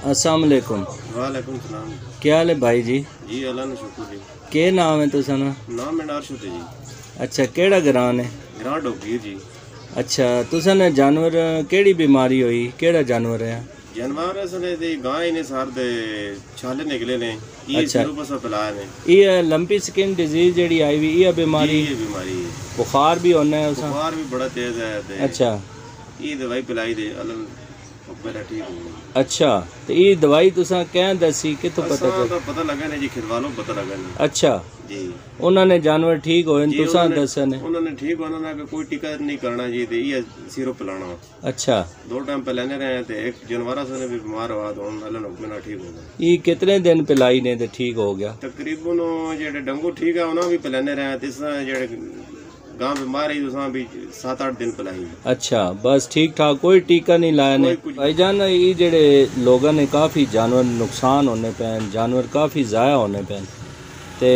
अस्सलाम वालेकुम। वालेकुम सलाम। क्या हाल है भाई जी? जी अल्लाह ने शुक्र जी। के नाम है तुसा ना? नाम मेरा अर्शद है जी। अच्छा, केड़ा ग्रां है? ग्रां डोगीर जी। अच्छा, तुसा ने जानवर केड़ी बीमारी हुई, केड़ा जानवर है? जानवर असले दी गाय ने सार दे छाले निकले ने, ये अच्छा। सिरों पर पिलाए ने। ये लंपी स्किन डिजीज जेड़ी आई हुई ये बीमारी? ये बीमारी है। बुखार भी होना है उसा? बुखार भी बड़ा तेज है ते अच्छा ये दवाई पिलाई दे अल्लाह मेरा ठीक हो गया। अच्छा, तो ये दवाई तुसा क्या दसी, कितों पता असां चल? तो पता लगा ने जी, खिदवालों पता लगा ने। अच्छा, जी उन्होंने जानवर ठीक होए जी, तुसा दसा ने? उन्होंने ठीक होना ना कि कोई टीका नहीं करना जी, ते ये सिरों पिलाना। अच्छा, 2 टाइम पिलाने रहे थे, एक जानवर से भी बीमार हुआ तो अल्लाह ने मेरा ठीक हो गया। ये कितने दिन पिलाई ने तो ठीक हो गया? तकरीबन जेडे डंगू ठीक है उन्हें भी पिलाने रहे थे, जेडे गांव बीमार है उसा भी 7-8 दिन पिलाई। अच्छा, बस ठीक ठाक, कोई टीका नहीं लाया ने? भाईजान ये जेडे लोगों ने काफ़ी जानवर नुकसान होने पैन, जानवर काफ़ी ज़ाया होने पैन ते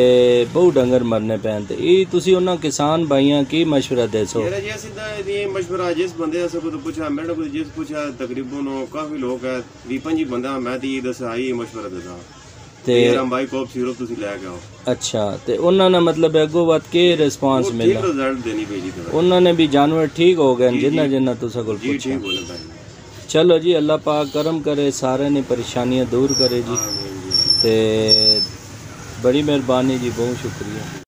बहु डंगर मरने पैन, ते ये तुसी उन्हां किसान भाइयां की मशवरा दे सो? मेरा जी सीधा ये मशवरा जिस बंदे से को पूछा, मैंने को जिस पूछा तकरीबन काफी लोग है 20-25 बंदा, मैं तो ये दसा ये मशवरा देता ते भाई को सिरोप तुसी ले के आओ। अच्छा, ते उन्होंने मतलब अगो बात के रिस्पांस मिला? रिजल्ट देनी भेजी थी उन्होंने भी जानवर ठीक हो गए जिन्ना जिन्ना तुसा कोल जी, पूछा? ठीक होने भाई। चलो जी, अल्लाह पाक करम करे, सारे ने परेशानियां दूर करे जी। आमीन जी। ते बड़ी मेहरबानी जी, बहुत शुक्रिया।